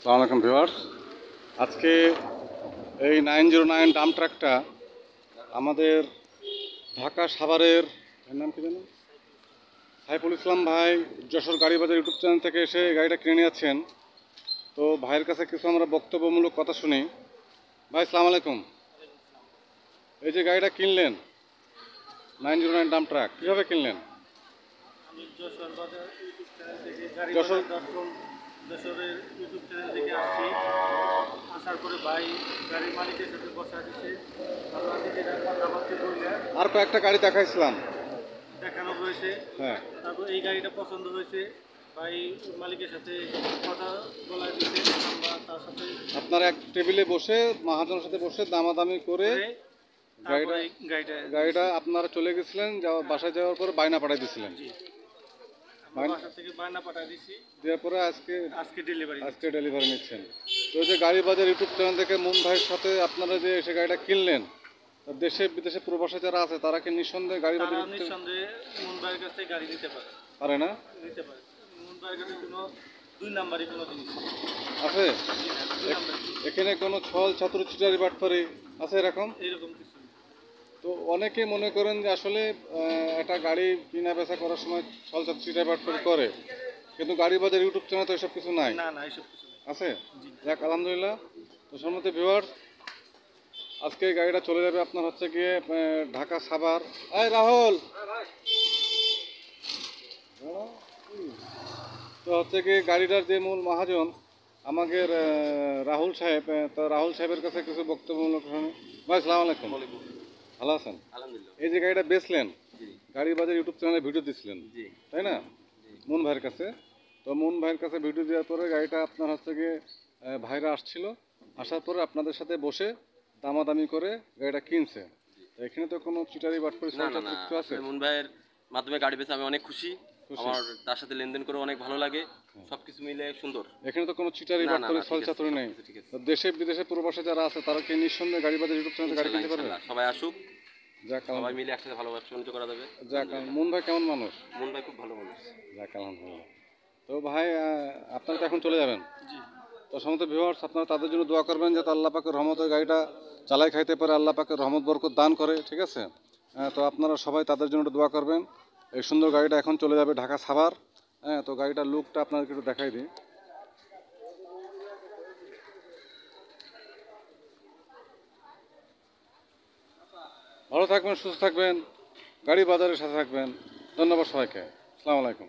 আসসালামু আলাইকুম ভিউয়ার্স। আজকে এই 909 ডাম্প ট্রাকটা আমাদের ঢাকা সাভারের এর নাম কি জানো সাইফুল ইসলাম ভাই যশোর গাড়ি বাজার ইউটিউব চ্যানেল থেকে এসে গাড়িটা কিনে নিয়েছেন। তো ভাইয়ের কাছে কিছু আমরা বক্তব্যমূলক কথা শুনি। ভাই আসসালামু আলাইকুম। এই যে গাড়িটা কিনলেন 909 ডাম্প ট্রাক, কীভাবে কিনলেন? আমি যশোর বাজার ইউটিউব চ্যানেল থেকে গাড়ি যশোর বাজার.com যশোরের ইউটিউব চ্যানেল থেকে আসছি। আসার পরে ভাই গাড়ির মালিকের সাথে বসা দিচ্ছে, আল্লাহ নিজেরা কথাবার্তা বললে আর কয়েকটা গাড়ি দেখাইছিলাম। দেখানো হয়েছে। হ্যাঁ, তারপর এই গাড়িটা পছন্দ হয়েছে, ভাই মালিকের সাথে কথা বলা দিচ্ছে। আমরা তার সাথে আপনারা এক টেবিলে বসে মহাজনের সাথে বসে দামাদামি করে গাড়িটা গাড়িটা আপনারা চলে গেছিলেন, বাসায় যাওয়ার পর বায়না পাঠাই দিয়েছিলেন। জি, আমরা বাসা থেকে বায়না পাঠিয়ে দিচ্ছি, দেওয়ার পরে আজকে ডেলিভারি নিচ্ছেন। তো ওই যে গাড়ি বাজার ইউটিউব চ্যানেল থেকে মুন ভাইয়ের সাথে আপনারা যে এসে গাড়িটা কিনলেন, দেশে বিদেশে প্রবাসে যারা আছে তারা কি নিঃসন্দেহে গাড়ি বাজার তারা নিঃসন্দেহে মুন ভাইয়ের কাছ থেকে গাড়ি নিতে পারে। পারে না? নিতে পারে। মুন ভাইয়ের কাছে কোনো দুই নাম্বারই কোনো জিনিস নেই। আছে? দুই নাম্বার এখানে কোনো ছল ছাত্র চিটারি বাটপারি আছে এরকম? এইরকম কিছু নেই। তো অনেকে মনে করেন যে আসলে একটা গাড়ি কিনা বেচা করার সময় ছল ছাত্র চিটারি বাটপারি করে, কিন্তু গাড়ি বাজার ইউটিউব চ্যানেল তো এসব কিছু নাই। না না, এইসব কিছু নেই। আছে? জি। যাক আলহামদুলিল্লাহ। তো সম্মতি ভিউয়ার্স, আজকে এই গাড়িটা চলে যাবে আপনার হচ্ছে গিয়ে ঢাকা সাভার। এই রাহুল, তো হচ্ছে গিয়ে গাড়িটার যে মূল মহাজন আমাদের রাহুল সাহেব, তো রাহুল সাহেবের কাছে কিছু বক্তব্যমূলক শুনি। ভাই আসসালামু আলাইকুম। ভালো আছেন? আলহামদুলিল্লাহ। এই যে গাড়িটা বেচলেন, জি গাড়ি বাজার ইউটিউব চ্যানেলে ভিডিও দিচ্ছিলেন, জি তাই না? মুন ভাইয়ের কাছে। তো মুন ভাইয়ের কাছে ভিডিও দেওয়ার পরে গাড়িটা আপনার হচ্ছে গিয়ে ভাইরা আসছিল, আসার পরে আপনাদের সাথে বসে দামাদামি করে গাড়িটা কিনছে। তো এখানে তো কোনো চিটারি বাটপারি না না ছল না, কিছু আছে? মুন ভাইয়ের মাধ্যমে গাড়ি বেচে আমি অনেক খুশি। আমার তার সাথে লেনদেন করে অনেক ভালো লাগে, সবকিছু মিলে সুন্দর। এখানে তো কোনো চিটারি না, না, বাটপারি না, ছল ঠিক আছে, চাতুরি নেই। ঠিক আছে। তো দেশে বিদেশে প্রবাসে যারা আছে তারা কি নিঃসন্দেহে গাড়ি বাজার ইউটিউব চ্যানেলে গাড়ি কিনতে পারবে? ইনশাআল্লাহ সবাই আসুক, যাক সবাই মিলে একসাথে ভালো ব্যবসা বাণিজ্য করা যাবে। যাক মুন ভাই কেমন মানুষ? মুন ভাই খুব ভালো মানুষ। যাক আলহামদুলিল্লাহ। তো ভাই আপনারা তো এখন চলে যাবেন। জি। তো সমস্ত ভিউয়ার্স, আপনারা তাদের জন্য দোয়া করবেন যাতে আল্লাহ পাকের রহমতের গাড়িটা চালাই খাইতে পারে, আল্লাহ পাকের রহমত বরকত দান করে, ঠিক আছে? তো আপনারা সবাই তাদের জন্য একটু দোয়া করবেন। এই সুন্দর গাড়িটা এখন চলে যাবে ঢাকা সাভার। হ্যাঁ, তো গাড়িটার লুকটা আপনাদেরকে একটু দেখাই দিই। ভালো থাকবেন, সুস্থ থাকবেন, গাড়ি বাজারের সাথে থাকবেন। ধন্যবাদ সবাইকে। আসসালামু আলাইকুম।